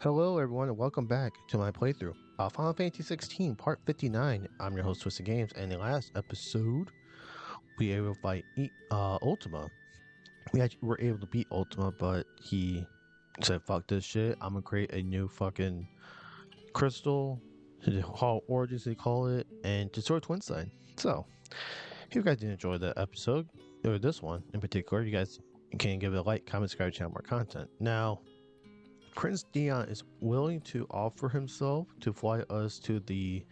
Hello, everyone, and welcome back to my playthrough of Final Fantasy 16, Part 59. I'm your host, Twisted Games, and in the last episode, we were able to fight Ultima. We actually were able to beat Ultima, but he said, "Fuck this shit. I'm gonna create a new fucking crystal, Hall Origins they call it, and destroy Twinside." So, if you guys did enjoy the episode, or this one in particular, you guys can give it a like, comment, subscribe, channel more content. Now, Prince Dion is willing to offer himself to fly us to the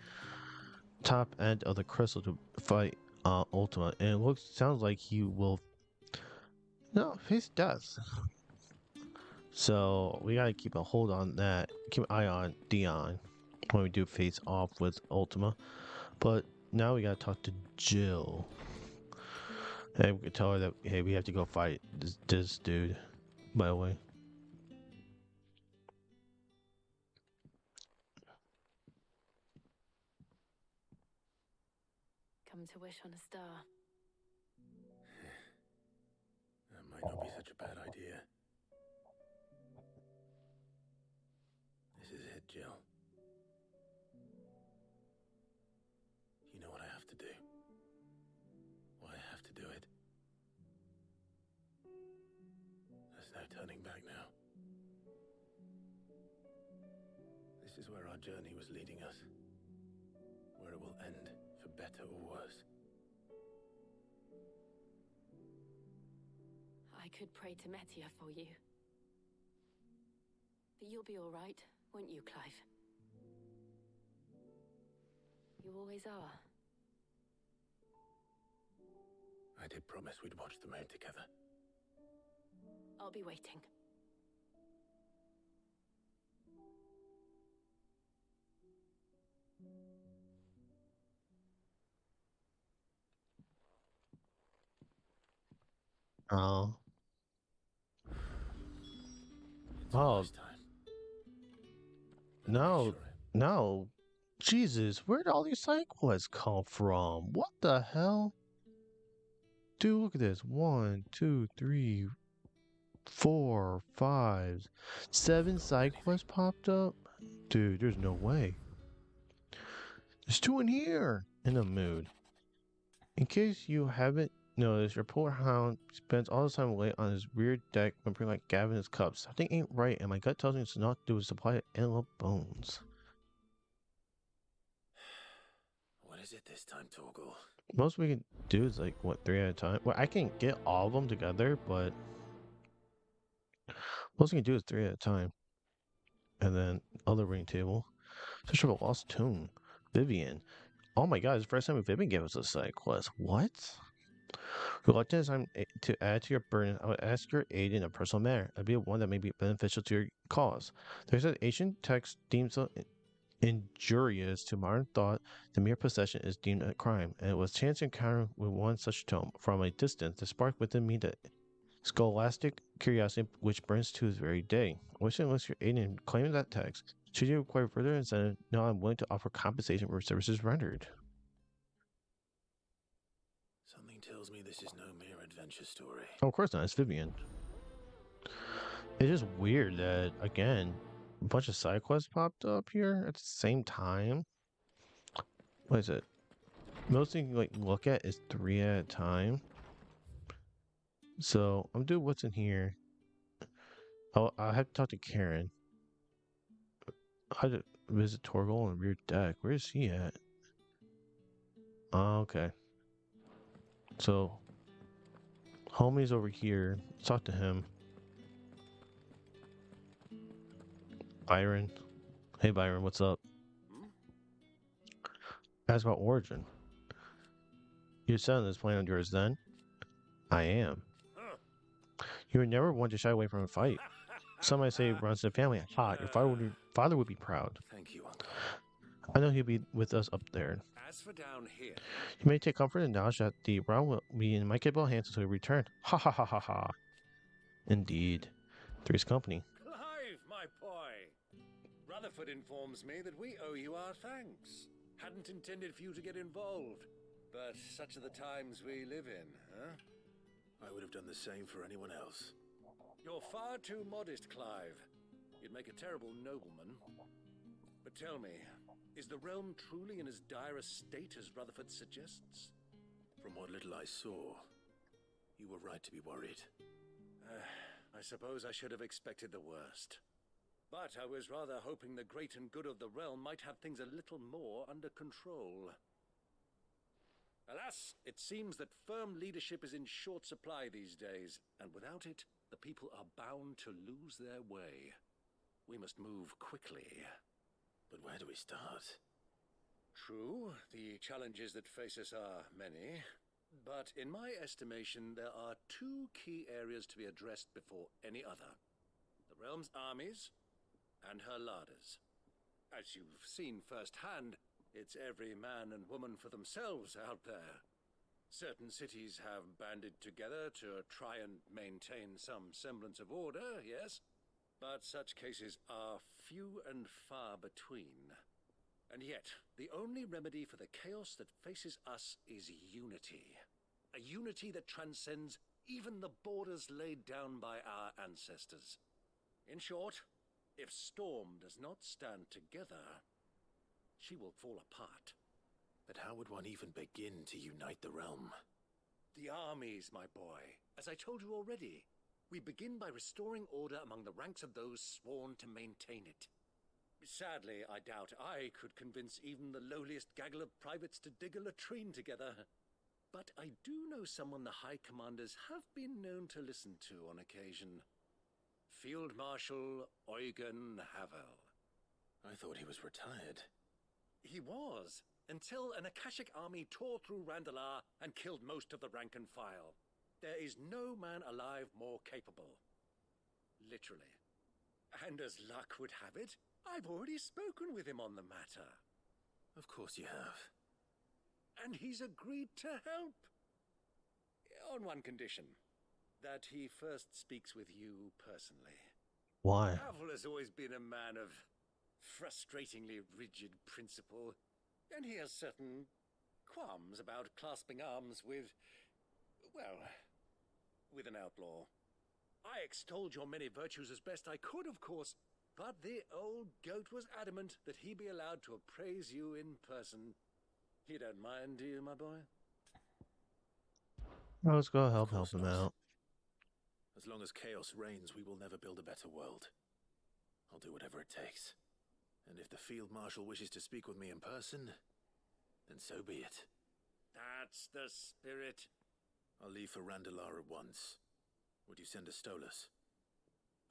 top end of the crystal to fight Ultima, and it sounds like he will face death. So we gotta keep a hold on that, keep an eye on Dion when we do face off with Ultima. But now we gotta talk to Jill, and we can tell her that hey, we have to go fight this dude. By the way. Come to wish on a star. That might not be such a bad idea. This is it, Jill. You know what I have to do. Why I have to do it. There's no turning back now. This is where our journey was leading us. Where it will end, for better or worse. I could pray to Metia for you. But you'll be all right, won't you, Clive? You always are. I did promise we'd watch the moon together. I'll be waiting. Oh. It's Oh almost time. no, no. Jesus, where did all these side quests come from? What the hell? Dude, look at this. 1, 2, 3, 4, 5, 7 side quests popped up? Dude, there's no way. There's 2 in here. In the mood. In case you haven't noticed, your poor hound spends all his time away on his rear deck whimpering like Gavin his cups. Something ain't right, and my gut tells me it's not to do with supply of antelope bones. What is it this time, Torgal? Most we can do is like, what, 3 at a time? Well, I can get all of them together, but most we can do is 3 at a time. And then other ring table. Search for a lost tomb. Vivian. Oh my god, it's the first time Vivian gave us a side quest. What? Reluctant as I'm to add to your burden, I would ask your aid in a personal manner. I'd be one that may be beneficial to your cause. There's an ancient text deemed so injurious to modern thought, the mere possession is deemed a crime, and it was chance encounter with one such tome from a distance that sparked within me the scholastic curiosity which burns to this very day. I wish to enlist your aid in claiming that text. Should you require further incentive, now I'm willing to offer compensation for services rendered. Something tells me this is no mere adventure story. Oh, of course not, it's Vivian. It's just weird that, again, a bunch of side quests popped up here at the same time. What is it? Most thing you like look at is 3 at a time. So I'm doing what's in here. I'll have to talk to Karen. I had to visit Torgal on the rear deck. Where is he at? Oh, okay. So homie's over here. Let's talk to him. Byron. Hey Byron, what's up? Ask about Origin. You're selling this plan of yours then? I am. You were never one to shy away from a fight. Some might say it runs in the family. Ha, your father would be proud. Thank you, Uncle. I know he'll be with us up there. As for down here, You may take comfort in the knowledge that the realm will be in my capable hands until we return. Ha ha ha ha ha. Indeed. Three's company. Clive, my boy. Rutherford informs me that we owe you our thanks. Hadn't intended for you to get involved, but such are the times we live in, huh? I would have done the same for anyone else. You're far too modest, Clive. You'd make a terrible nobleman. But tell me, is the realm truly in as dire a state as Rutherford suggests? From what little I saw, you were right to be worried. I suppose I should have expected the worst. But I was rather hoping the great and good of the realm might have things a little more under control. Alas, it seems that firm leadership is in short supply these days, and without it, the people are bound to lose their way. We must move quickly. But where do we start? True, the challenges that face us are many, but in my estimation, there are two key areas to be addressed before any other. The realm's armies and her larders. As you've seen firsthand, it's every man and woman for themselves out there. Certain cities have banded together to try and maintain some semblance of order, yes, but such cases are few and far between. And yet, the only remedy for the chaos that faces us is unity. A unity that transcends even the borders laid down by our ancestors. In short, if Storm does not stand together, she will fall apart. But how would one even begin to unite the realm? The armies, my boy. As I told you already, we begin by restoring order among the ranks of those sworn to maintain it. Sadly, I doubt I could convince even the lowliest gaggle of privates to dig a latrine together. But I do know someone the High Commanders have been known to listen to on occasion. Field Marshal Eugen Havel. I thought he was retired. He was, until an Akashic army tore through Randalar and killed most of the rank and file. There is no man alive more capable. Literally. And as luck would have it, I've already spoken with him on the matter. Of course you have. And he's agreed to help. On one condition. That he first speaks with you personally. Why? Havel has always been a man of frustratingly rigid principle, and he has certain qualms about clasping arms with, well, with an outlaw. I extolled your many virtues as best I could, of course, but the old goat was adamant that he be allowed to appraise you in person. You don't mind, do you, my boy? Let's go help course him not. out. As long as chaos reigns, we will never build a better world. I'll do whatever it takes. And if the Field Marshal wishes to speak with me in person, then so be it. That's the spirit. I'll leave for Randalar at once. Would you send a Stolas?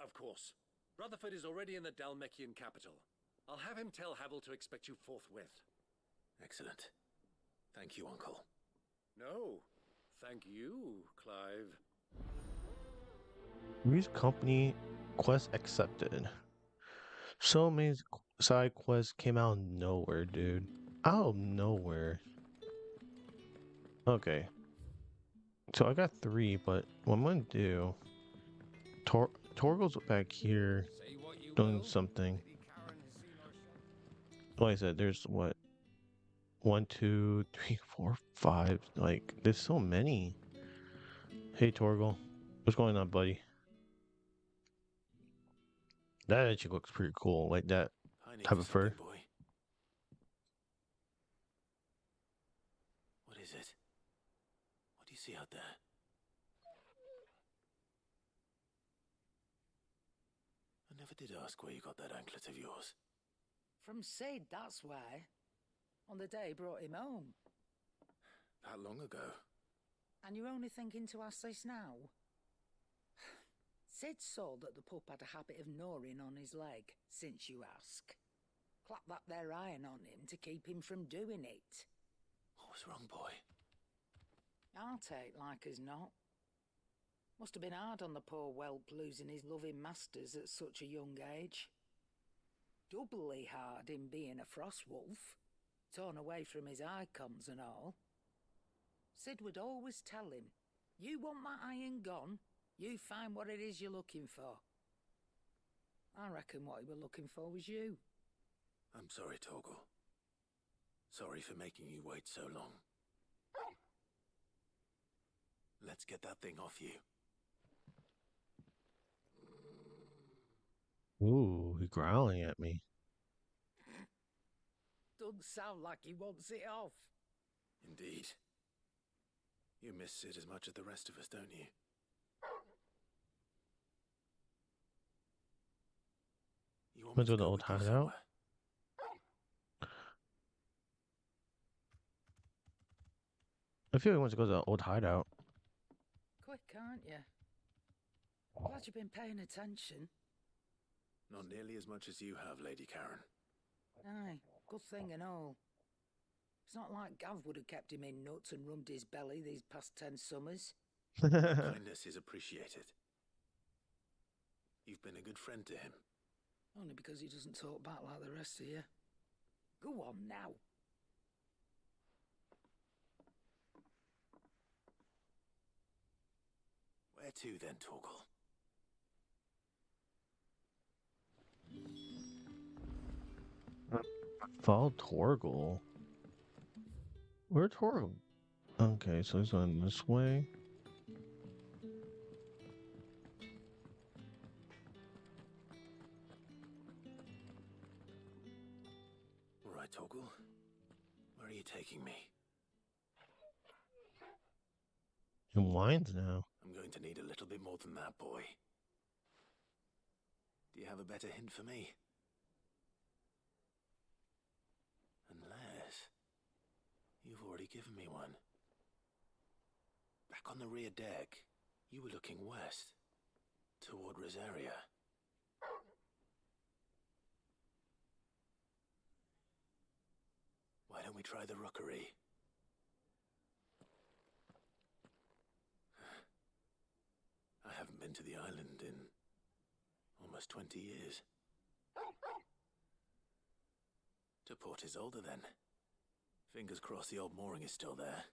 Of course. Rutherford is already in the Dalmekian capital. I'll have him tell Havel to expect you forthwith. Excellent. Thank you, Uncle. No, thank you, Clive. Reese Company quest accepted. So many side quests came out of nowhere, dude. Out of nowhere. Okay. So I got 3, but what I'm gonna do... Torgo's back here doing something. Like I said, there's what? 1, 2, 3, 4, 5. Like, there's so many. Hey, Torgal. What's going on, buddy? That actually looks pretty cool. Like that I need type of fur. boy. What is it? What do you see out there? I never did ask where you got that anklet of yours. From Sid, that's why. On the day he brought him home. That long ago? And you're only thinking to ask this now? Sid saw that the pup had a habit of gnawing on his leg, since you ask. Clap that there iron on him to keep him from doing it. What was wrong, boy? I'll take like as not. Must have been hard on the poor whelp losing his loving masters at such a young age. Doubly hard in being a frost wolf, torn away from his icons and all. Sid would always tell him, you want that iron gone, you find what it is you're looking for. I reckon what he were looking for was you. I'm sorry, Torgal. Sorry for making you wait so long. Let's get that thing off you. Ooh, he growling at me. Doesn't sound like he wants it off. Indeed. You miss Sid as much as the rest of us, don't you? You want me Let's go to to the go old with you hideout. somewhere? I feel he wants to go to the old hideout. Quick, aren't you? Glad you've been paying attention. Not nearly as much as you have, Lady Karen. Aye, good thing and all. It's not like Gav would have kept him in nuts and rubbed his belly these past 10 summers. Kindness is appreciated. You've been a good friend to him. Only because he doesn't talk back like the rest of you. Go on now. Where to then, Torgal? Follow Torgal. Where's Torgal? Okay, so he's going this way. All right, Torgal. Where are you taking me? He whines now. I'm going to need a little bit more than that, boy. Do you have a better hint for me? Unless you've already given me one. Back on the rear deck, you were looking west, toward Rosaria. Why don't we try the rookery? I haven't been to the island in almost 20 years. To Port Isolde, then. Fingers crossed the old mooring is still there.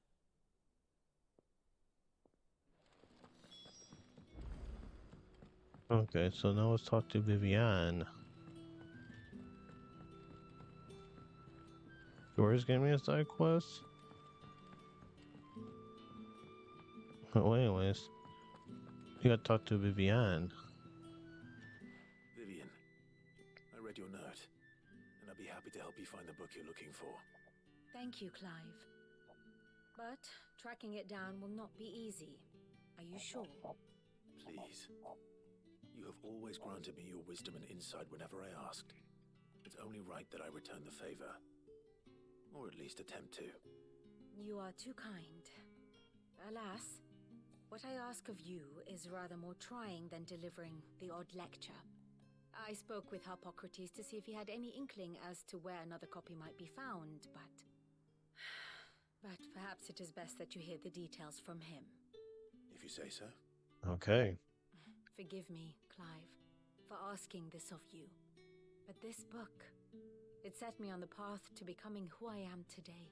Okay, so now let's talk to Vivian. Doris gave me a side quest? Oh, anyways. You gotta talk to Vivian. Vivian, I read your note, and I'd be happy to help you find the book you're looking for. Thank you, Clive. But tracking it down will not be easy. Are you sure? Please. You have always granted me your wisdom and insight whenever I asked. It's only right that I return the favor. Or at least attempt to. You are too kind. Alas, what I ask of you is rather more trying than delivering the odd lecture. I spoke with Harpocrates to see if he had any inkling as to where another copy might be found, but perhaps it is best that you hear the details from him. If you say so. Okay. Forgive me, Clive, for asking this of you. But this book, it set me on the path to becoming who I am today.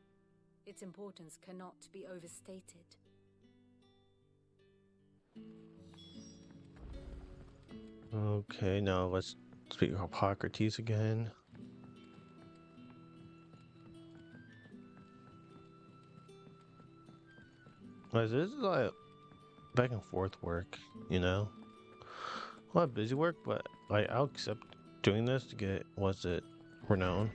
Its importance cannot be overstated. Okay, now let's speak of Hippocrates again. Guys, this is like back and forth work, you know? A lot of busy work, but like I'll accept doing this to get, renown.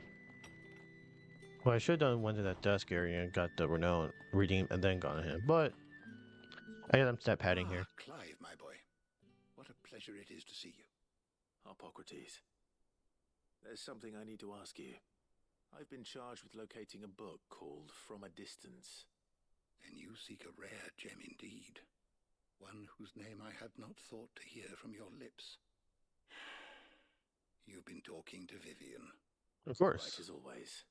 Well, I should have went to that desk area and got the renown redeemed and then gone to him, but I got stat padding here. Clive, my boy. What a pleasure it is to see you. Harpocrates. There's something I need to ask you. I've been charged with locating a book called From a Distance. Then you seek a rare gem indeed. One whose name I had not thought to hear from your lips. You've been talking to Vivian. Of course. Right as always.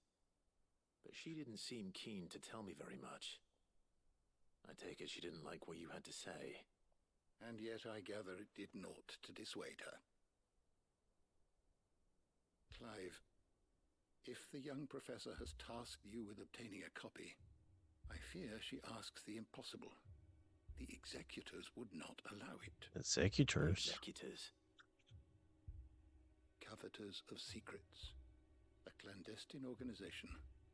But she didn't seem keen to tell me very much. I take it she didn't like what you had to say. And yet I gather it did naught to dissuade her. Clive, if the young professor has tasked you with obtaining a copy, I fear she asks the impossible. The executors would not allow it. Executors? Executors? Coveters of Secrets, a clandestine organization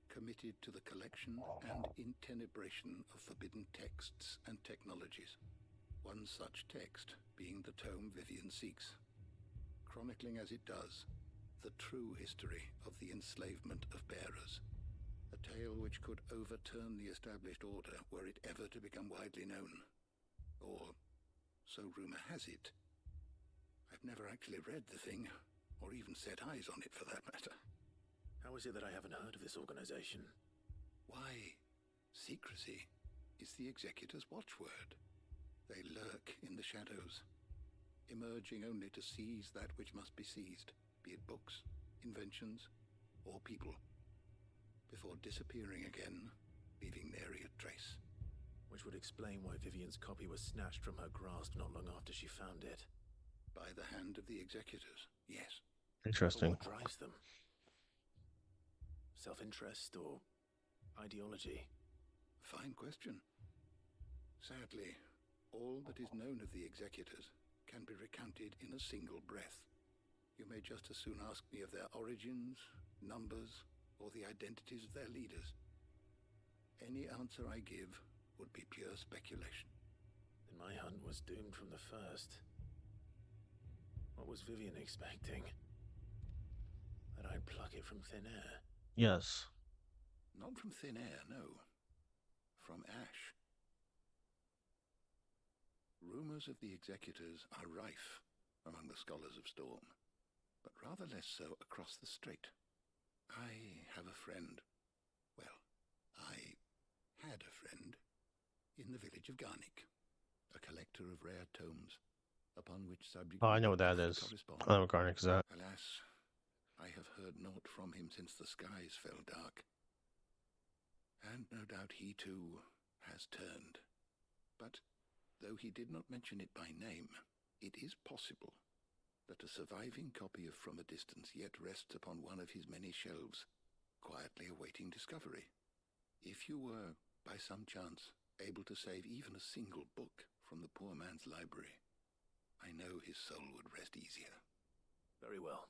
committed to the collection and intenebration of forbidden texts and technologies. One such text being the tome Vivian seeks. chronicling as it does the true history of the enslavement of bearers. A tale which could overturn the established order were it ever to become widely known. Or so rumor has it. I've never actually read the thing, or even set eyes on it for that matter. How is it that I haven't heard of this organization? Why, secrecy is the Executor's watchword. They lurk in the shadows, emerging only to seize that which must be seized, be it books, inventions, or people, before disappearing again, leaving nary a trace. Which would explain why Vivian's copy was snatched from her grasp not long after she found it. By the hand of the Executors, yes. Interesting. But what drives them? Self-interest or ideology? Fine question. Sadly, all that is known of the Executors can be recounted in a single breath. You may just as soon ask me of their origins, numbers, or the identities of their leaders. Any answer I give would be pure speculation. Then my hunt was doomed from the first. What was Vivian expecting? That I'd pluck it from thin air? Yes. Not from thin air, no. From ash. Rumors of the Executors are rife among the scholars of Storm, but rather less so across the strait. I have a friend. Well, I had a friend in the village of Garnick, a collector of rare tomes, upon which subject... Oh, I know what that is. I know what Garnick is that. Alas, I have heard naught from him since the skies fell dark. And no doubt he too has turned. But though he did not mention it by name, it is possible that a surviving copy of From a Distance yet rests upon one of his many shelves, quietly awaiting discovery. If you were, by some chance, able to save even a single book from the poor man's library, I know his soul would rest easier. Very well.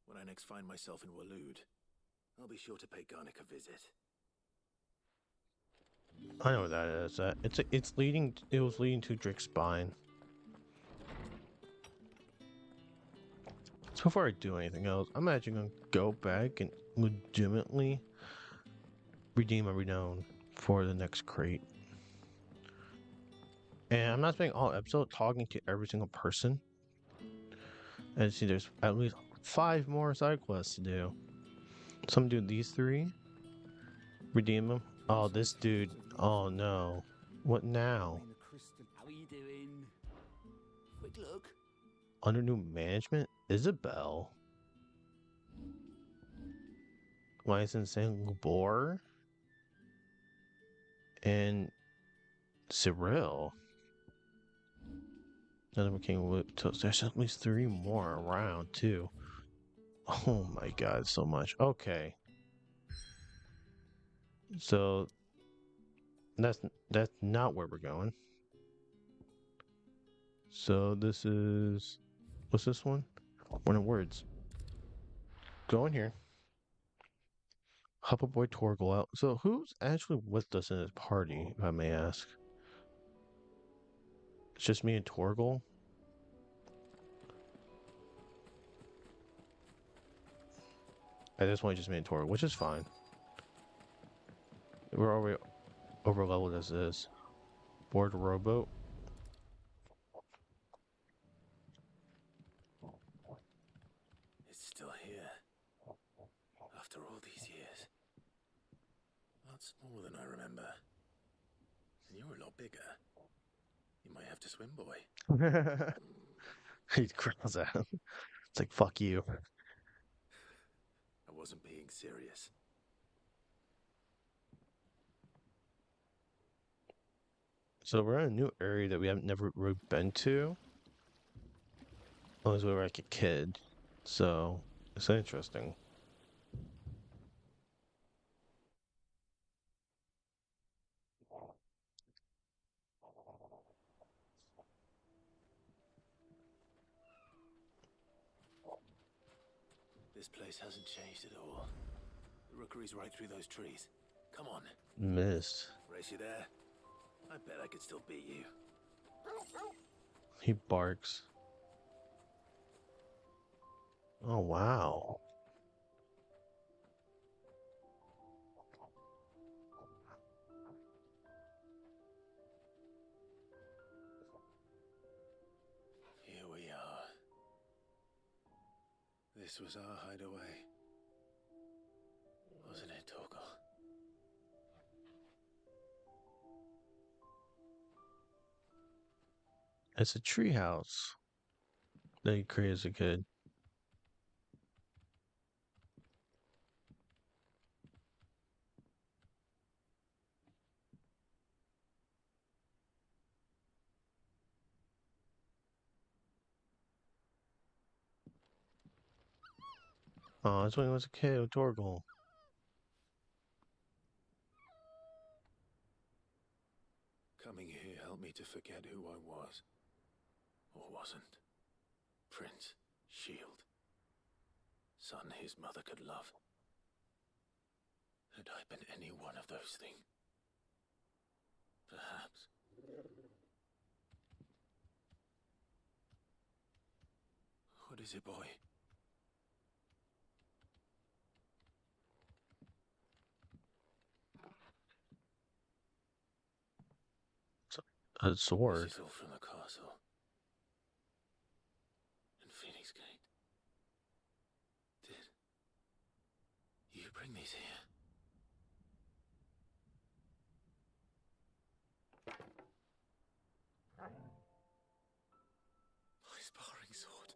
When I next find myself in Waloed, I'll be sure to pay Garnick a visit. I know what that is. It was leading to Drake's spine. So before I do anything else, I'm actually gonna go back and legitimately redeem a renown for the next crate. And I'm not spending all episode talking to every single person. And see, there's at least 5 more side quests to do. So I'm doing these 3. Redeem them. Oh, this dude. Oh no. What now? How are you doing? Quick look. Under new management? Isabel. License Saint Lubor. And Cyril. Another King. There's at least 3 more around too. Oh my god, so much. Okay. So that's not where we're going. So this is, what's this one? One of words. Go in here. Help a boy Torgal out. So who's actually with us in this party, if I may ask? It's just me and Torgal? At this point, just me and Torgal, which is fine. We're already over leveled as is. Board a rowboat. It's still here. After all these years. A lot smaller than I remember. And you're a lot bigger. You might have to swim, boy. He growls at him. It's like, fuck you. I wasn't being serious. So we're in a new area that we haven't never really been to. Unless we were like a kid. So it's interesting. This place hasn't changed at all. The rookery's right through those trees. Come on. Missed. Race you there? I bet I could still beat you. He barks. Oh wow. Here we are. This was our hideaway. Wasn't it, Torgal? It's a treehouse that you created as a kid. Oh, that's when he was a kid with Torgal. Coming here helped me to forget who I was. Or wasn't. Prince, shield. Son his mother could love. Had I been any one of those things? Perhaps. What is it, boy? A sword. This is all from the castle. And Phoenix Gate. Did you bring these here? My sparring sword.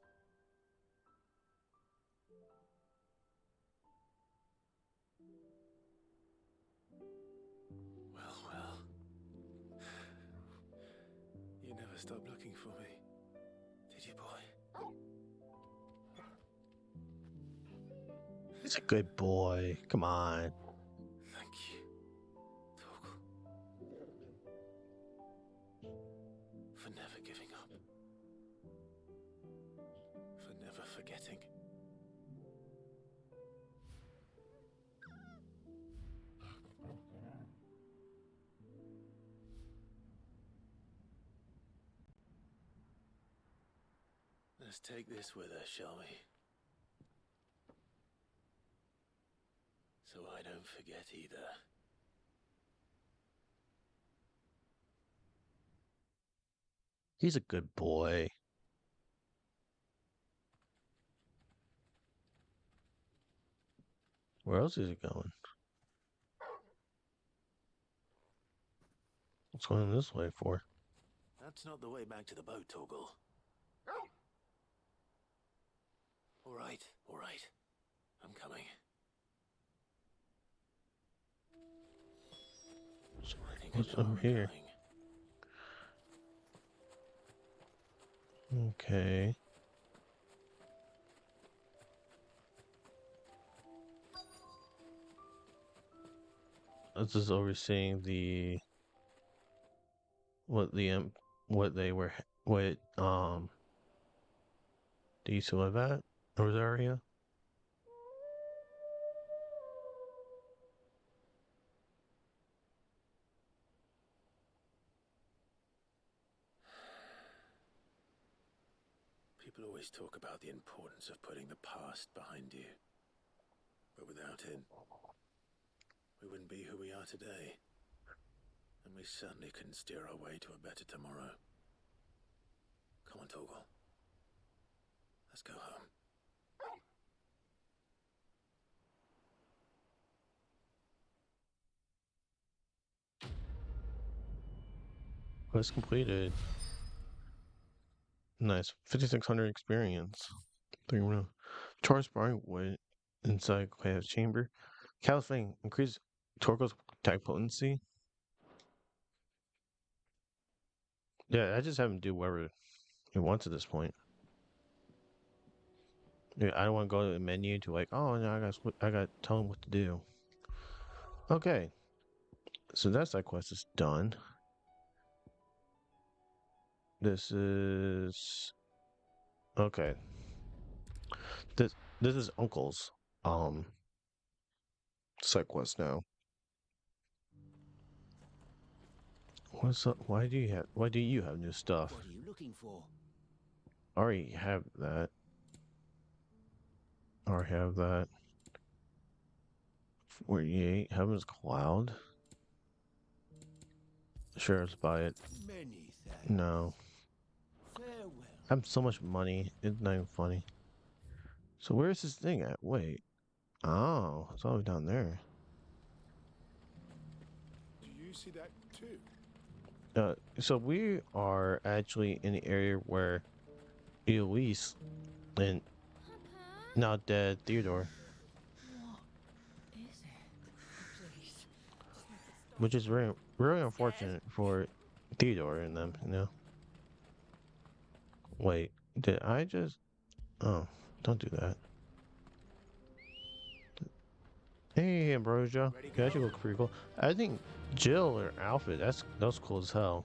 Well. You never stopped looking for me, did you, boy? He's a good boy. Come on. Thank you, Torgal. For never giving up. For never forgetting. Let's take this with us, shall we? So I don't forget either. He's a good boy. Where else is he going? What's going this way for? That's not the way back to the boat, Torgal. All right. I'm coming. I think What's I know up I'm here? coming. Okay. This is overseeing the what they were what they used to live at Rosaria. People always talk about the importance of putting the past behind you. But without it, we wouldn't be who we are today. And we certainly couldn't steer our way to a better tomorrow. Come on, Torgal. Let's go home. Quest completed. Nice. 5,600 experience. 3 Charles Sparring Wood inside Claire's chamber. Caliphane increase Torko's attack potency. Yeah, I just have him do whatever he wants at this point. Yeah, I don't want to go to the menu to like, oh no, I got to tell him what to do. Okay, so that side quest is done. This is okay. This is Uncle's side quest now. What's up? Why do you have new stuff? What are you looking for? I already have that. Or have that. 48. Heaven's Cloud. Sure, let's buy it. Many thanks. No. Farewell. I have so much money. It's not even funny. So where's this thing at? Wait. Oh, it's all the way down there. Do you see that too? So we are actually in the area where Elise and now dead Theodore, What is it? Please. which is very really unfortunate for Theodore and them, you know. Wait, did I just? Oh, don't do that. Hey, Ambrosia, you actually look pretty cool. I think Jill or outfit that's cool as hell.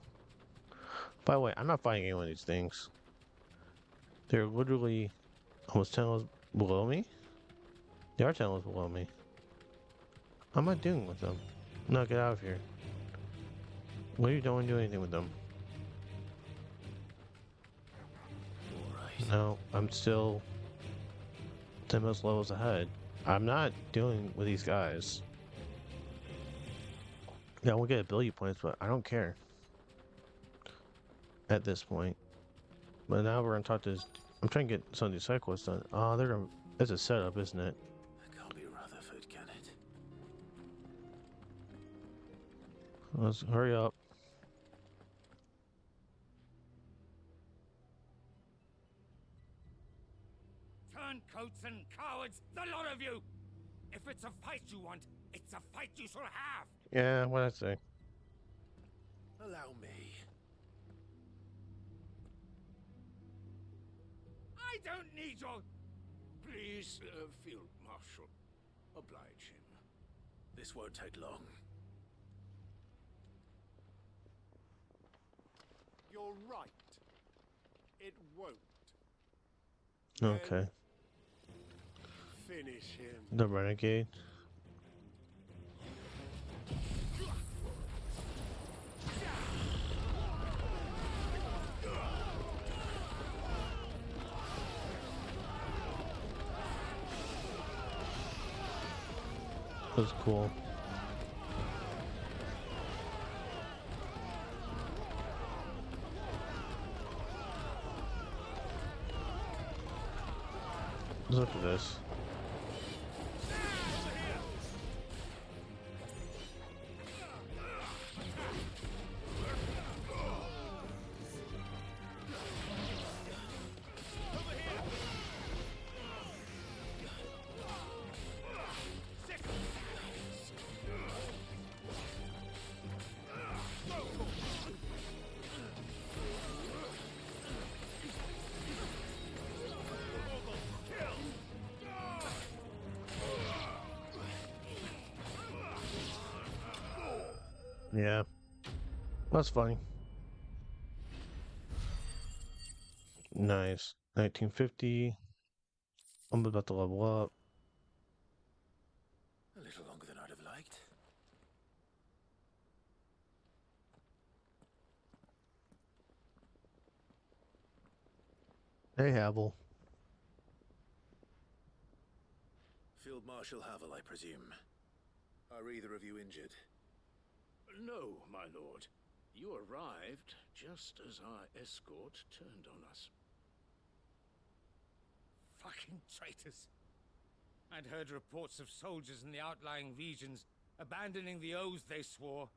By the way, I'm not fighting any of these things. They're literally almost 10 levels below me. They are 10 levels below me. How am I doing with them? No, get out of here. What are you doing? Do anything with them? No, I'm still 10 most levels ahead. I'm not dealing with these guys. Yeah, we'll get ability points, but I don't care at this point. But now we're gonna talk to this. I'm trying to get some of these side quests done. Oh, they're gonna. It's a setup, isn't it? That can't be Rutherford, can it? Let's hurry up. Turncoats and cowards, the lot of you! If it's a fight you want, it's a fight you shall have! Yeah, what'd I say? Allow me. I don't need your... Please, Field Marshal, oblige him. This won't take long. You're right. It won't. Okay. Finish him. The renegade. That was cool. Look at this. Yeah, that's funny. Nice. 1950. I'm about to level up. A little longer than I'd have liked. Hey, Havel. Field Marshal Havel, I presume. Are either of you injured? No, my lord. You arrived just as our escort turned on us. Fucking traitors. I'd heard reports of soldiers in the outlying regions abandoning the oaths they swore.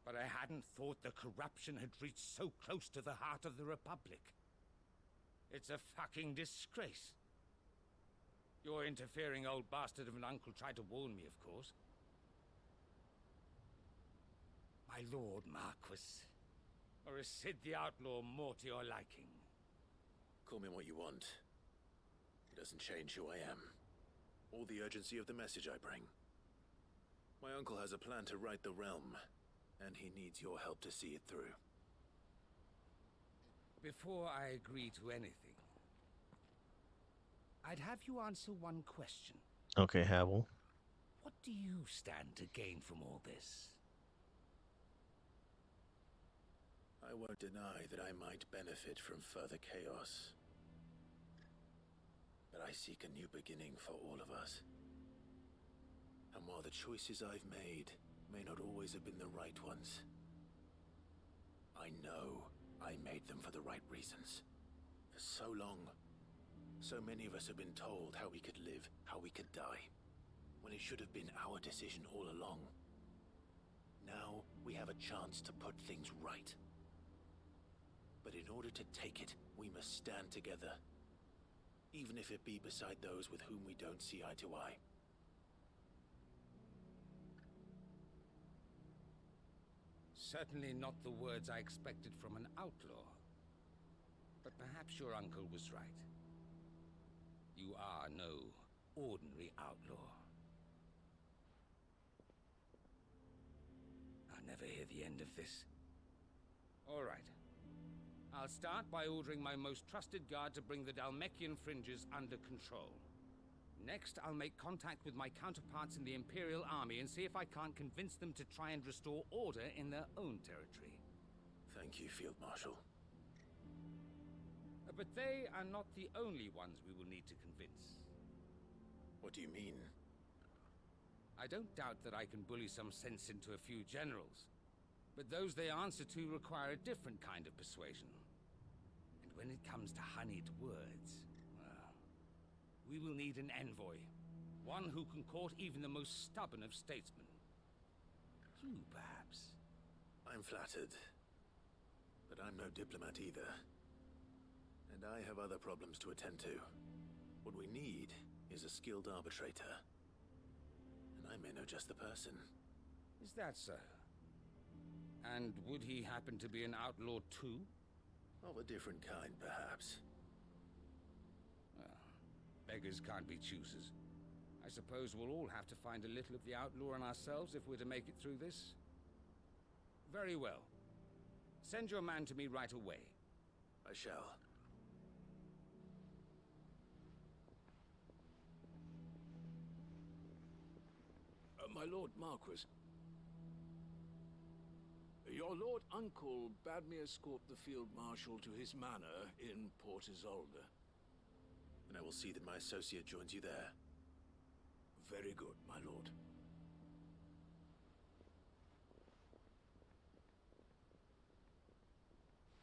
But I hadn't thought the corruption had reached so close to the heart of the Republic. It's a fucking disgrace. Your interfering old bastard of an uncle tried to warn me, of course. My lord Marquis, or is Sid the Outlaw more to your liking? Call me what you want. It doesn't change who I am, or the urgency of the message I bring. My uncle has a plan to right the realm, and he needs your help to see it through. Before I agree to anything, I'd have you answer one question. Okay, Havel. What do you stand to gain from all this? I won't deny that I might benefit from further chaos. but I seek a new beginning for all of us. And while the choices I've made may not always have been the right ones, I know I made them for the right reasons. For so long, so many of us have been told how we could live, how we could die, when it should have been our decision all along. Now we have a chance to put things right. But in order to take it, we must stand together, even if it be beside those with whom we don't see eye to eye. Certainly not the words I expected from an outlaw. But perhaps your uncle was right. You are no ordinary outlaw. I'll never hear the end of this. All right. I'll start by ordering my most trusted guard to bring the Dalmekian fringes under control. Next, I'll make contact with my counterparts in the Imperial Army and see if I can't convince them to try and restore order in their own territory. Thank you, Field Marshal. But they are not the only ones we will need to convince. What do you mean? I don't doubt that I can bully some sense into a few generals, but those they answer to require a different kind of persuasion. And when it comes to honeyed words, well, we will need an envoy. One who can court even the most stubborn of statesmen. You, perhaps. I'm flattered. But I'm no diplomat either. And I have other problems to attend to. What we need is a skilled arbitrator. And I may know just the person. Is that so? And would he happen to be an outlaw too? Of a different kind, perhaps. Well, beggars can't be choosers. I suppose we'll all have to find a little of the outlaw in ourselves if we're to make it through this. Very well. Send your man to me right away. I shall. My Lord Marquis, your Lord Uncle bade me escort the Field Marshal to his manor in Port Isolde. And I will see that my associate joins you there. Very good, my lord.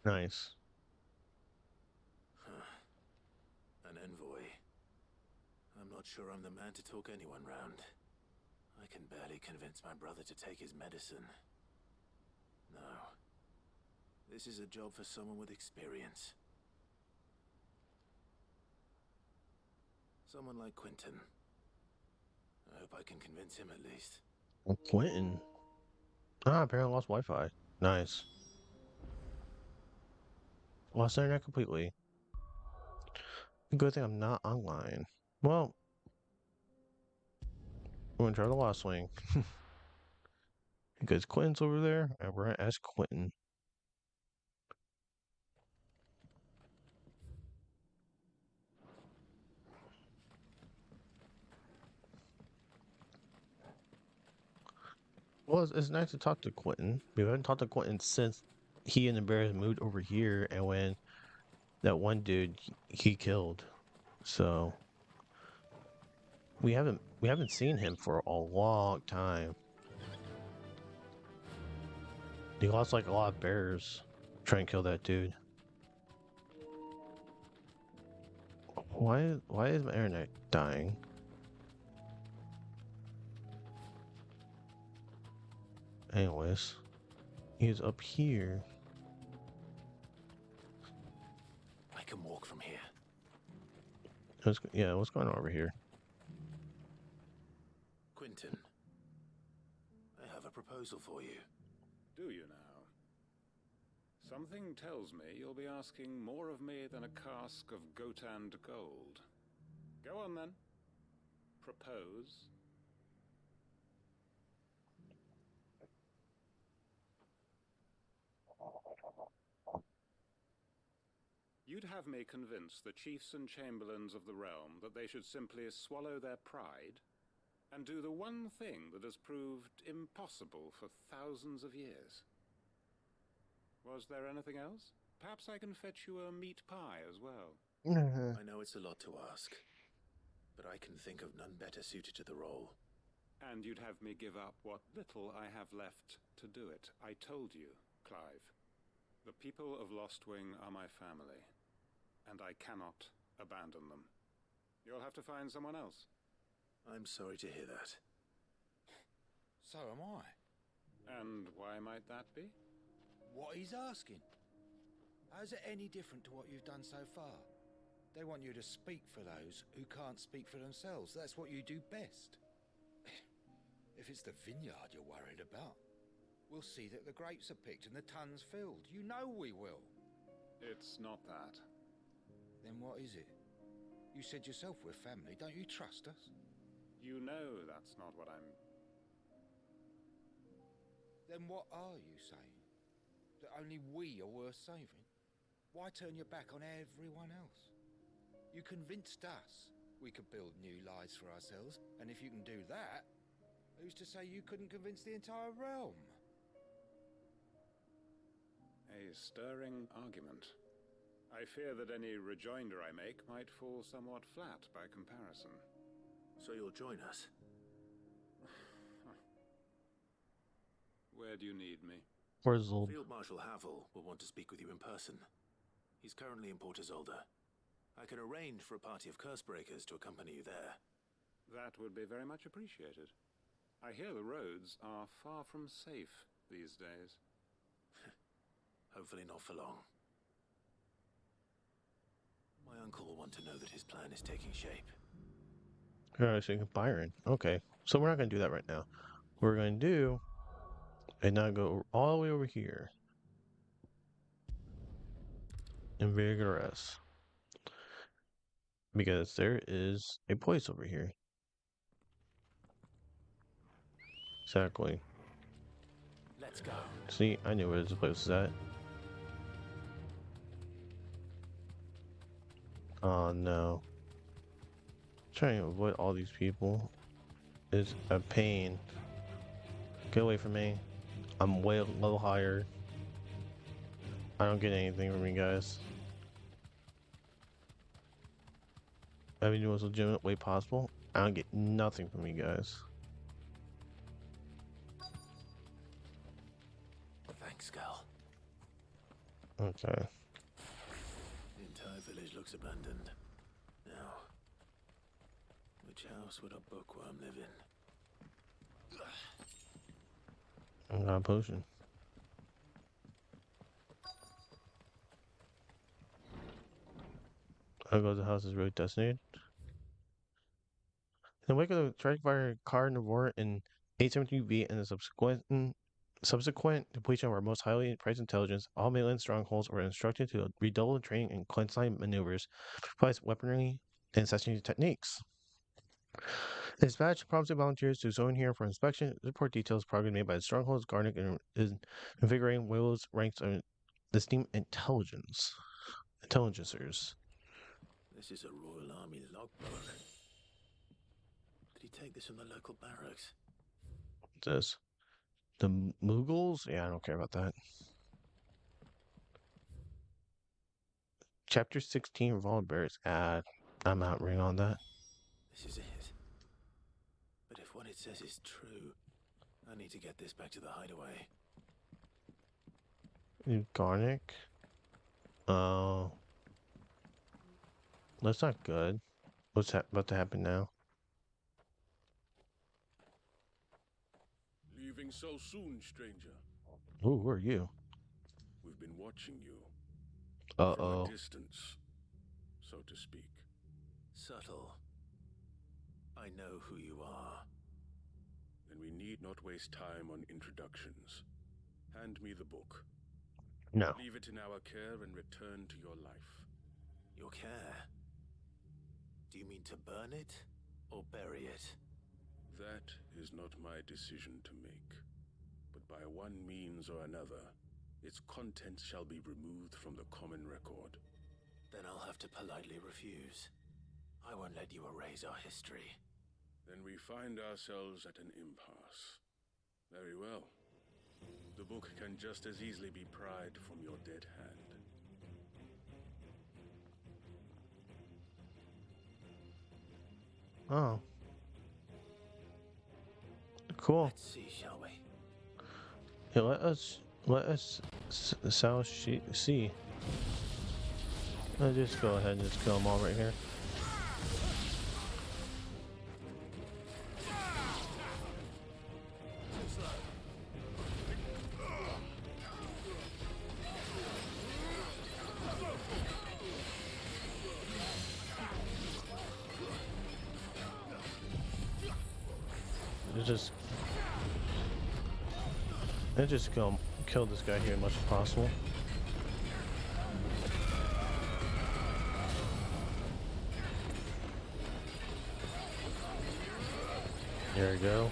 Nice. An envoy. I'm not sure I'm the man to talk anyone round. I can barely convince my brother to take his medicine. No. This is a job for someone with experience. Someone like Quentin. I hope I can convince him at least. Well, Quentin. Ah, apparently lost Wi-Fi. Nice. Lost internet completely. Good thing I'm not online. Well, we're gonna try the last swing. Because Quentin's over there, and we're gonna ask Quentin. Well, it's nice to talk to Quentin. We haven't talked to Quentin since he and the Bears moved over here, and when that one dude he killed. So we haven't seen him for a long time. He lost like a lot of bears trying to kill that dude. Why is my internet dying? Anyways, he's up here. I can walk from here. What's going on over here? Quentin, I have a proposal for you. Do you now? Something tells me you'll be asking more of me than a cask of Gotand gold. Go on then. Propose. You'd have me convince the chiefs and chamberlains of the realm that they should simply swallow their pride and do the one thing that has proved impossible for thousands of years. Was there anything else? Perhaps I can fetch you a meat pie as well. I know it's a lot to ask, I can think of none better suited to the role. And you'd have me give up what little I have left to do it. I told you, Clive. The people of Lostwing are my family, and I cannot abandon them. You'll have to find someone else. I'm sorry to hear that. So am I. And why might that be? What he's asking. How's it any different to what you've done so far? They want you to speak for those who can't speak for themselves. That's what you do best. If it's the vineyard you're worried about, we'll see that the grapes are picked and the tons filled. You know we will. It's not that. Then what is it? You said yourself we're family. Don't you trust us? You know that's not what I'm... Then what are you saying? That only we are worth saving? Why turn your back on everyone else? You convinced us we could build new lives for ourselves, and if you can do that, who's to say you couldn't convince the entire realm? A stirring argument. I fear that any rejoinder I make might fall somewhat flat by comparison. So you'll join us? Where do you need me? Frizzled. Field Marshal Havel will want to speak with you in person. He's currently in Port Isolde. I can arrange for a party of Cursebreakers to accompany you there. That would be very much appreciated. I hear the roads are far from safe these days. Hopefully not for long. My uncle will want to know that his plan is taking shape. Alright, so Byron. Okay, so we're not going to do that right now. What we're going to do and now go all the way over here. And vigorous. Because there is a place over here. Exactly. Let's go. See, I knew where this place was at. Oh no. Trying to avoid all these people is a pain. Get away from me. I'm way a little higher. I don't get anything from you guys. Every the most legitimate way possible. I don't get nothing from you guys. Thanks, Gal. Okay. The entire village looks abandoned. Now, which house would a bookworm live in? I got a potion. I'll go to the house is really designated. In the wake of the tragic fire carnivore in 873 and the subsequent depletion of our most highly prized intelligence, all mainland strongholds were instructed to redouble training in clandestine maneuvers, precise weaponry, and assassination techniques. Dispatch promptly volunteers to zone here for inspection. Report details progress made by the strongholds, Garnick, and invigorating Willow's ranks of esteemed intelligencers. This is a Royal Army logbook. Did he take this from the local barracks? What's this? The Mughals? Yeah, I don't care about that. Chapter 16, Revolver Bears. I'm not reading on that. This is it. But if what it says is true, I need to get this back to the hideaway. Garnick? Oh. That's not good. What's about to happen now? Leaving so soon, stranger? Ooh, who are you? We've been watching you. Uh-oh. From a distance, so to speak. Subtle. I know who you are. Then we need not waste time on introductions. Hand me the book. No. Leave it in our care and return to your life. Your care? Do you mean to burn it or bury it? That is not my decision to make. But by one means or another, its contents shall be removed from the common record. Then I'll have to politely refuse. I won't let you erase our history. Then we find ourselves at an impasse. Very well. The book can just as easily be pried from your dead hand. Oh. Cool. Let's see, shall we? Yeah, see. Let's just go ahead and just kill them all right here. Let's just go kill this guy here as much as possible. There we go.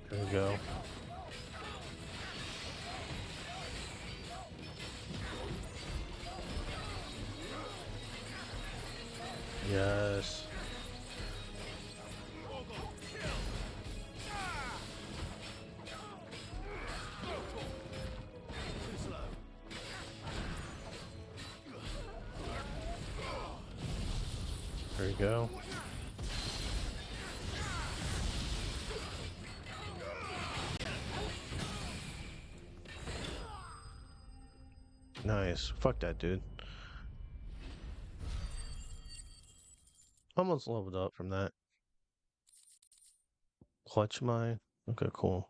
There we go. Yes. There we go. Nice. Fuck that dude. Almost leveled up from that. Clutch mine. Okay, cool.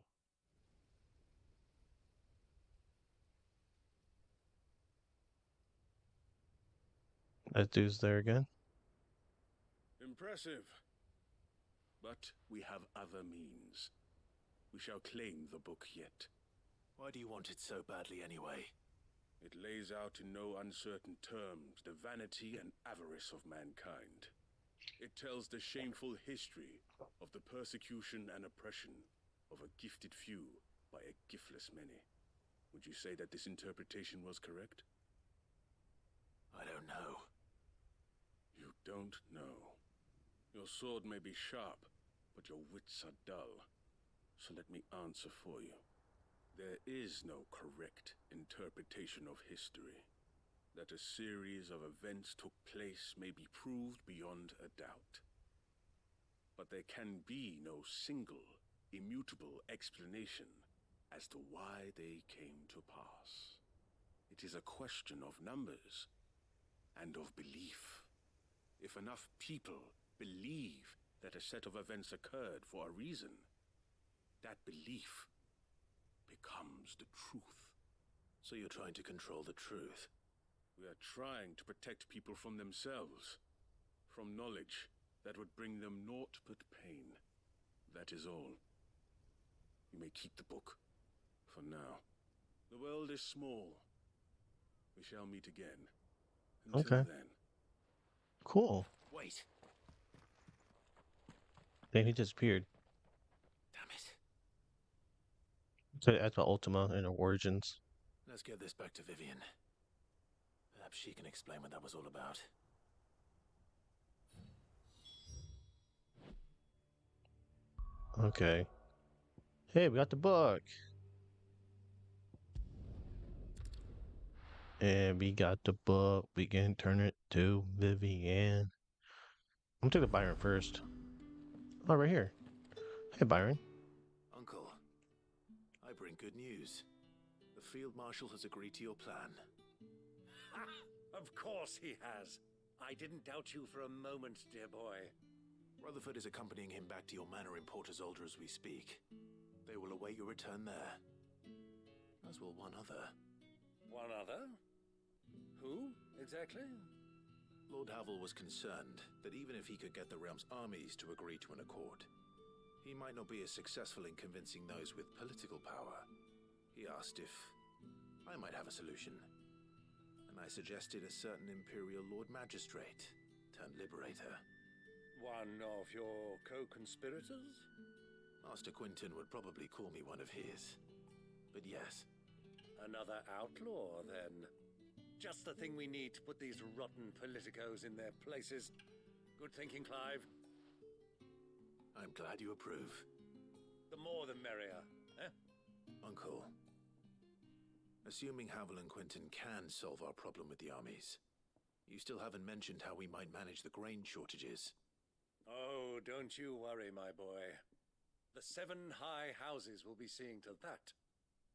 That dude's there again. Impressive. But we have other means. We shall claim the book yet. Why do you want it so badly anyway? It lays out in no uncertain terms the vanity and avarice of mankind. It tells the shameful history of the persecution and oppression of a gifted few by a giftless many. Would you say that this interpretation was correct? I don't know. You don't know. Your sword may be sharp, but your wits are dull. So let me answer for you. There is no correct interpretation of history. That a series of events took place may be proved beyond a doubt. But there can be no single, immutable explanation as to why they came to pass. It is a question of numbers and of belief. If enough people believe that a set of events occurred for a reason, that belief becomes the truth. So you're trying to control the truth? We are trying to protect people from themselves, from knowledge that would bring them naught but pain. That is all. You may keep the book, for now. The world is small. We shall meet again. Until Okay. then. Cool. Wait. Then he disappeared. Damn it. So that's about Ultima and her origins. Let's get this back to Vivian. Perhaps she can explain what that was all about. Okay. Hey, we got the book. And we got the book. We can turn it to Vivian. I'm gonna take the Byron first. Oh, right here. Hey, Byron. Uncle, I bring good news. The Field Marshal has agreed to your plan. Of course he has. I didn't doubt you for a moment, dear boy. Rutherford is accompanying him back to your manor in Port Isolde as we speak. They will await your return there. As will one other. One other? Who, exactly? Lord Havel was concerned that even if he could get the realm's armies to agree to an accord, he might not be as successful in convincing those with political power. He asked if I might have a solution, and I suggested a certain Imperial Lord Magistrate turned liberator. One of your co-conspirators? Master Quinton would probably call me one of his. But yes. Another outlaw, then. Just the thing we need to put these rotten politicos in their places. Good thinking, Clive. I'm glad you approve. The more the merrier, eh? Uncle, assuming Havel and Quinton can solve our problem with the armies, you still haven't mentioned how we might manage the grain shortages. Oh, don't you worry, my boy. The 7 high houses will be seeing to that.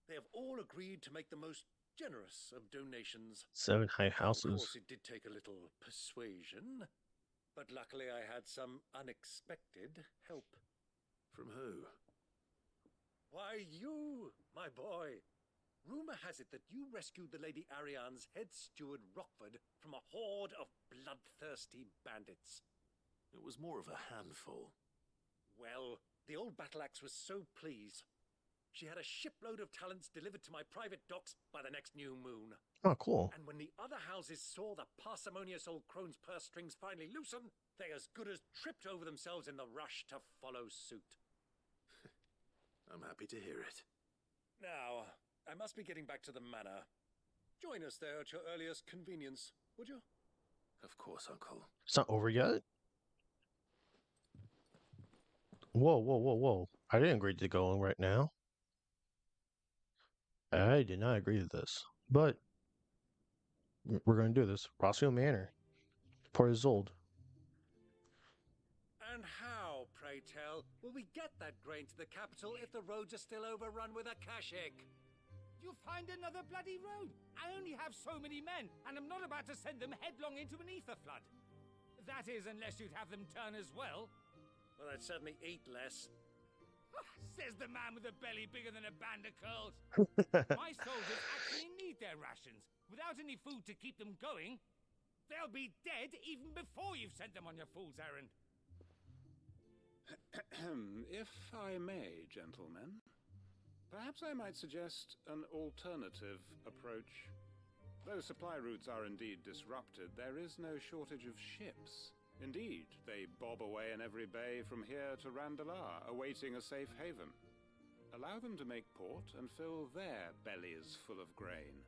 They have all agreed to make the most generous of donations. 7 high houses. Of course, it did take a little persuasion, but luckily I had some unexpected help. From who? Why, you, my boy. Rumor has it that you rescued the Lady Ariane's head steward Rockford from a horde of bloodthirsty bandits. It was more of a handful. Well, the old battle axe was so pleased. She had a shipload of talents delivered to my private docks by the next new moon. Oh, cool. And when the other houses saw the parsimonious old crone's purse strings finally loosen, they as good as tripped over themselves in the rush to follow suit. I'm happy to hear it. Now, I must be getting back to the manor. Join us there at your earliest convenience, would you? Of course, Uncle. It's not over yet? Whoa, whoa, whoa, whoa. I didn't agree to go right now. I did not agree to this. But we're going to do this. Rossio Manor. Port Isolde. And how, pray tell, will we get that grain to the capital if the roads are still overrun with a Akashic? You'll find another bloody road. I only have so many men, and I'm not about to send them headlong into an ether flood. That is, unless you'd have them turn as well. Well, I'd certainly eat less. Says the man with a belly bigger than a band of curls. My soldiers actually need their rations. Without any food to keep them going, they'll be dead even before you've sent them on your fool's errand. If I may, gentlemen, perhaps I might suggest an alternative approach. Though supply routes are indeed disrupted, there is no shortage of ships. Indeed, they bob away in every bay from here to Randalar, awaiting a safe haven. Allow them to make port and fill their bellies full of grain.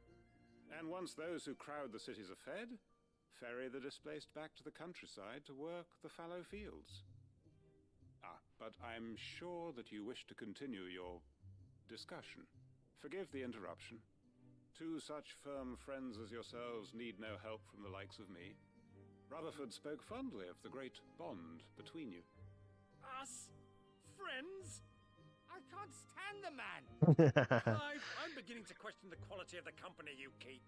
And once those who crowd the cities are fed, ferry the displaced back to the countryside to work the fallow fields. But I'm sure that you wish to continue your discussion. Forgive the interruption. 2 such firm friends as yourselves need no help from the likes of me. Rutherford spoke fondly of the great bond between you. Us? Friends? I can't stand the man! Clive, I'm beginning to question the quality of the company you keep.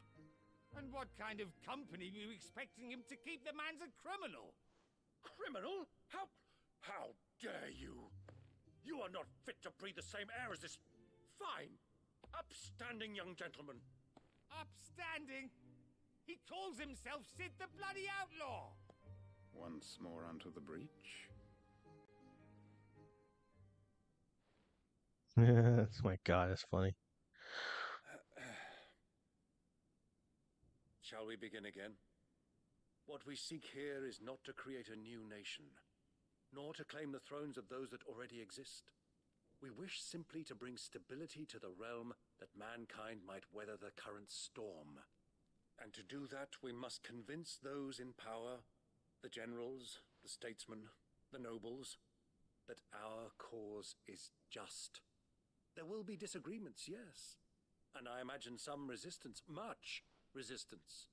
And what kind of company were you expecting him to keep? The man's a criminal! Criminal? How dare you? You are not fit to breathe the same air as this fine, upstanding young gentleman. Upstanding? He calls himself Sid the Bloody Outlaw! Once more onto the breach. Oh my god, that's funny. Shall we begin again? What we seek here is not to create a new nation, nor to claim the thrones of those that already exist. We wish simply to bring stability to the realm that mankind might weather the current storm. And to do that, we must convince those in power, the generals, the statesmen, the nobles, that our cause is just. There will be disagreements, yes, and I imagine some resistance, much resistance.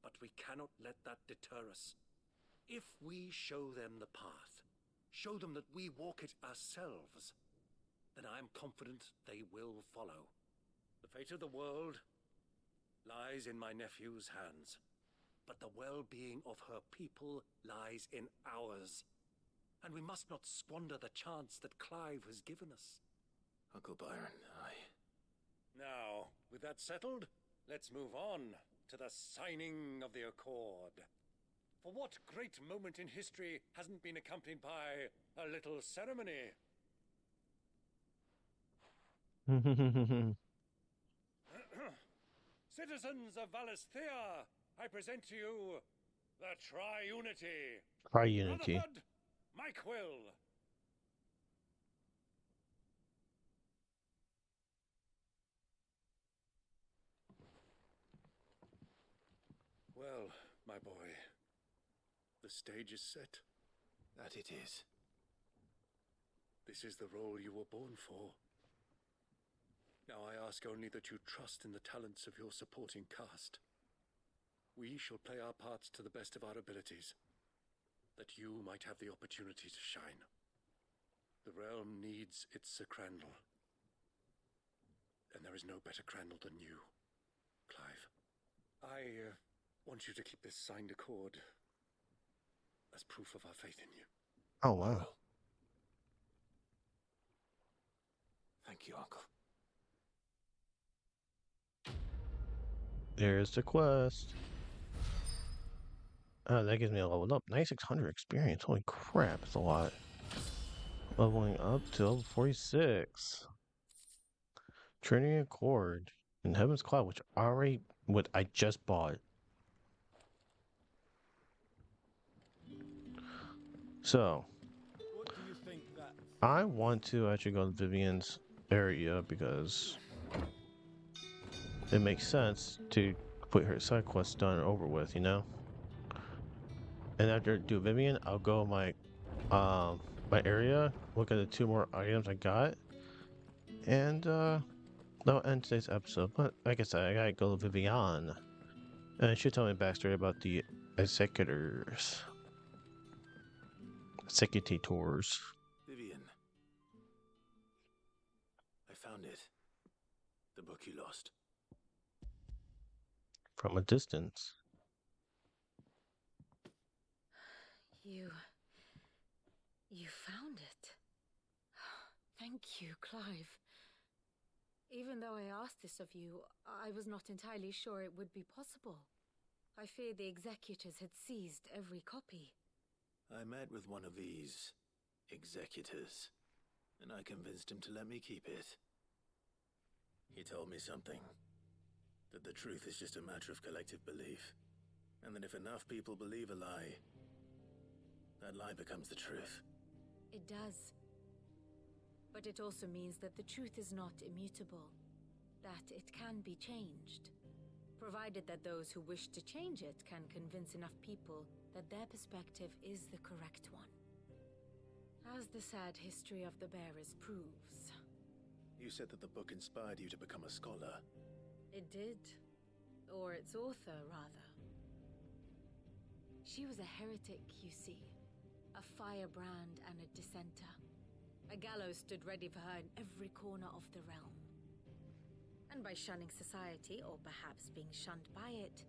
But we cannot let that deter us. If we show them the path, show them that we walk it ourselves, then I am confident they will follow. The fate of the world lies in my nephew's hands, but the well-being of her people lies in ours. And we must not squander the chance that Clive has given us. Uncle Byron, Now, with that settled, let's move on to the signing of the Accord. For what great moment in history hasn't been accompanied by a little ceremony? Citizens of Valisthea, I present to you The Tri-Unity. Tri-Unity. Rutherford, my quill. Well, my boy, the stage is set. That it is. This is the role you were born for. Now I ask only that you trust in the talents of your supporting cast. We shall play our parts to the best of our abilities, that you might have the opportunity to shine. The realm needs its Sir Crandall, and there is no better Crandall than you, Clive. I want you to keep this signed accord as proof of our faith in you. Oh, wow. Thank you, Uncle. There's the quest. Oh, that gives me a level up. 9600 experience. Holy crap, it's a lot. Leveling up to level 46. Trinity Accord and Heaven's Cloud, which I just bought. So, What do you think that? I want to actually go to Vivian's area because it makes sense to put her side quest done and over with, you know? And after I do Vivian, I'll go my area, look at the 2 more items I got, and that'll end today's episode. But like I said, I gotta go to Vivian. And it should tell me a backstory about the executors. Executators. Vivian. I found it. The book you lost. From a distance. You found it. Thank you, Clive. Even though I asked this of you, I was not entirely sure it would be possible. I fear the executors had seized every copy. I met with one of these executors, and I convinced him to let me keep it. He told me something. That the truth is just a matter of collective belief. And that if enough people believe a lie, that lie becomes the truth. It does. But it also means that the truth is not immutable. That it can be changed. Provided that those who wish to change it can convince enough people that their perspective is the correct one. As the sad history of the bearers proves. You said that the book inspired you to become a scholar. It did. Or its author, rather. She was a heretic, you see. A firebrand and a dissenter. A gallows stood ready for her in every corner of the realm. And by shunning society, or perhaps being shunned by it,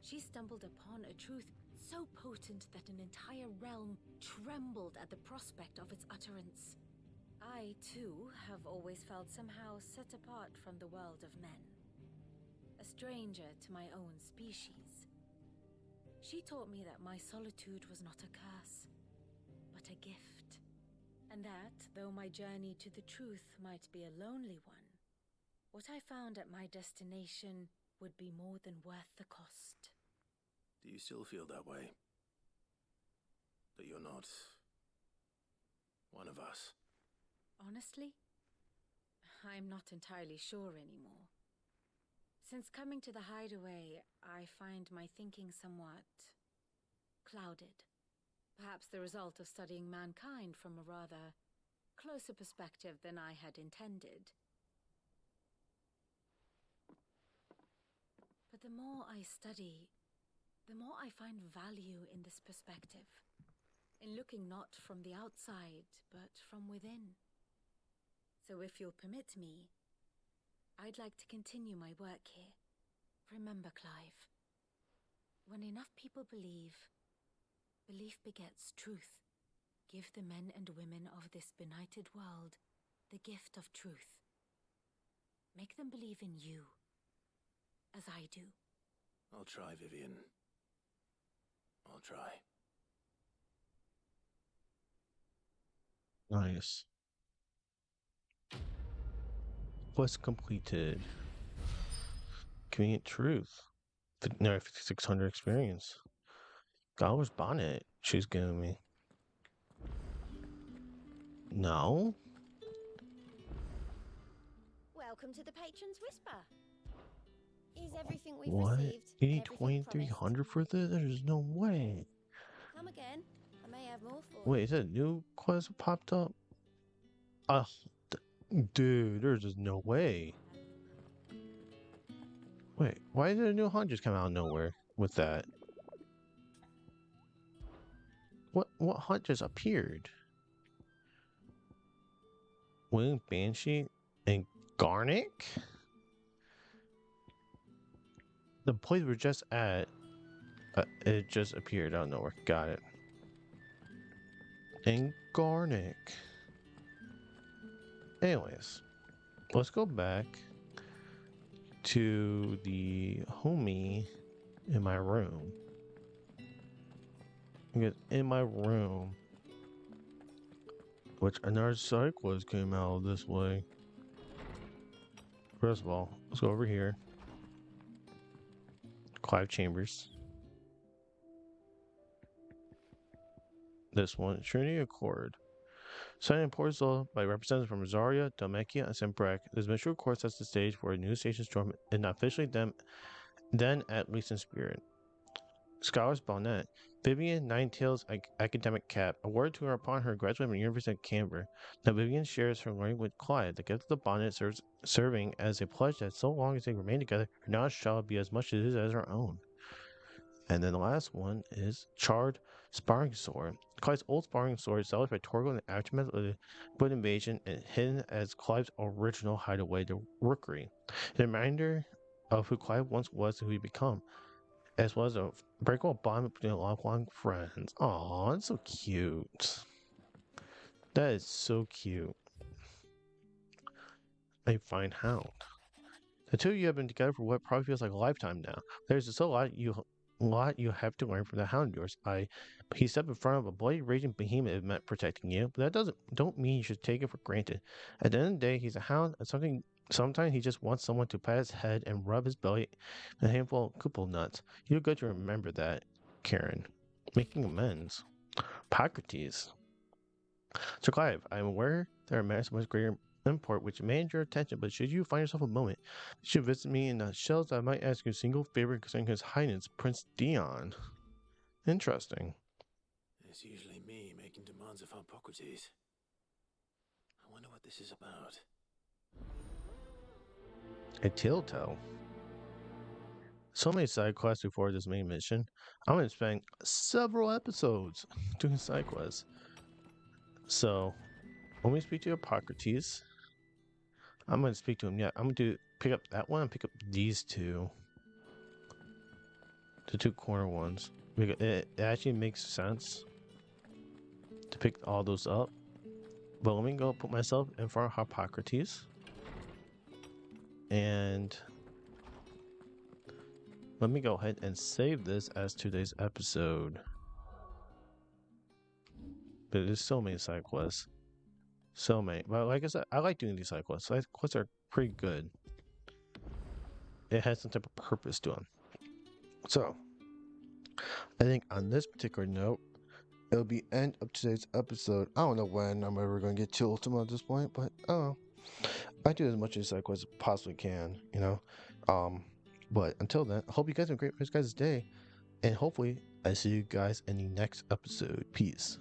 she stumbled upon a truth so potent that an entire realm trembled at the prospect of its utterance. I, too, have always felt somehow set apart from the world of men. A stranger to my own species. She taught me that my solitude was not a curse, but a gift. And that, though my journey to the truth might be a lonely one, what I found at my destination would be more than worth the cost. Do you still feel that way? That you're not one of us? Honestly, I'm not entirely sure anymore. Since coming to the hideaway, I find my thinking somewhat clouded. Perhaps the result of studying mankind from a rather closer perspective than I had intended. But the more I study, the more I find value in this perspective. In looking not from the outside, but from within. So if you'll permit me, I'd like to continue my work here. Remember, Clive, when enough people believe, belief begets truth. Give the men and women of this benighted world the gift of truth. Make them believe in you, as I do. I'll try, Vivian. I'll try. Nice. Quest completed. Convenient truth. No, 5600 experience. Scholar's bonnet she's giving me. No. Welcome to the Patron's Whisper. Is everything we've What? received You and need everything promised? 2,300 for this? There's no way. Come again. I may have more for Wait, is that a new quest that popped up? Dude, there's just no way. Wait, why did a new hunt just come out of nowhere with that? What hunt just appeared? Winged Banshee and Garnick? The place we're just at, it just appeared out of nowhere. Got it. And Garnick. Anyways, let's go back to the homie in my room. Because in my room, which another side quest came out this way. First of all, let's go over here. Clive Chambers. This one, Trinity Accord. Signed in Portugal by representatives from Rosaria, Dalmacia, and Sembrec, this mystical court sets the stage for a new station storm, and not officially then at least in spirit. Scholar's Bonnet. Vivian Ninetail's academic cap, awarded to her upon her graduating from the University of Canberra. Now Vivian shares her learning with Clyde. The gift of the bonnet serves serving as a pledge that so long as they remain together, her knowledge shall be as much as her own. And then the last one is Charred Sparring Sword. Clive's old sparring sword, established by Torgo in the aftermath of the Wood invasion and hidden as Clive's original hideaway, the Rookery. A reminder of who Clive once was and who he become, as well as a breakable bond between lifelong friends. Aw, that's so cute. That is so cute. A fine hound. The two of you have been together for what probably feels like a lifetime now. There's still a lot you have to learn from the hound of yours. He stepped in front of a bloody raging behemoth if it meant protecting you, but that don't mean you should take it for granted. At the end of the day, he's a hound, and sometimes he just wants someone to pat his head and rub his belly with a handful of couple nuts. You're good to remember that, Karen. Making amends. Hippocrates. So Clive, I'm aware there are matters of much greater import which may enjoy your attention, but should you find yourself a moment, you should visit me in Shells. I might ask you a single favor concerning His Highness Prince Dion. Interesting. It's usually me making demands of Hippocrates. I wonder what this is about. A telltale. So many side quests before this main mission. I'm going to spend several episodes doing side quests. So, when we speak to Hippocrates, I'm going to speak to him. Yeah, I'm going to pick up that one and pick up these two. The two corner ones. It actually makes sense to pick all those up. But let me go put myself in front of Hippocrates. And let me go ahead and save this as today's episode. But there's so many side quests. So many. But like I said, I like doing these side quests. Side quests are pretty good. It has some type of purpose to them. So, I think on this particular note, it'll be end of today's episode. I don't know when I'm ever going to get to Ultima at this point, but I don't know. I do as much as side quests as I possibly can, you know. But until then, I hope you guys have a great rest of guys' day. And hopefully, I see you guys in the next episode. Peace.